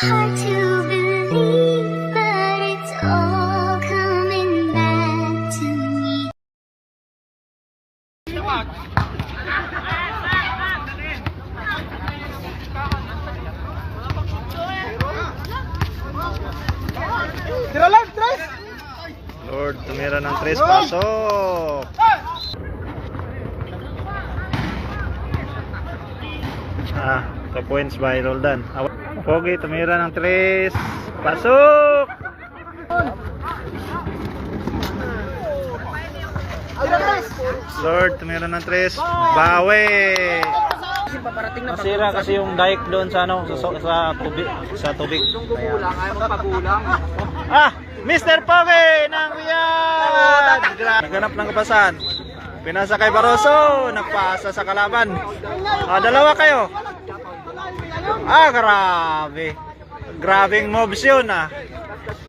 hard to believe, but it's all coming back to me. Tira lang, tres! Lord, tumira ng 3, pasok! The points by Roldan. Pogi, tumira ng 3, pasok! Lord, tumira ng 3, bawi! Nasira kasi yung dike doon sa ano, sa tubig. Mr. Pogi ng Riyadh! Naghanap ng kapasan. Pinasa kay Barroso, nagpasa sa kalaban. Dalawa kayo. Grabe. Grabing moves yun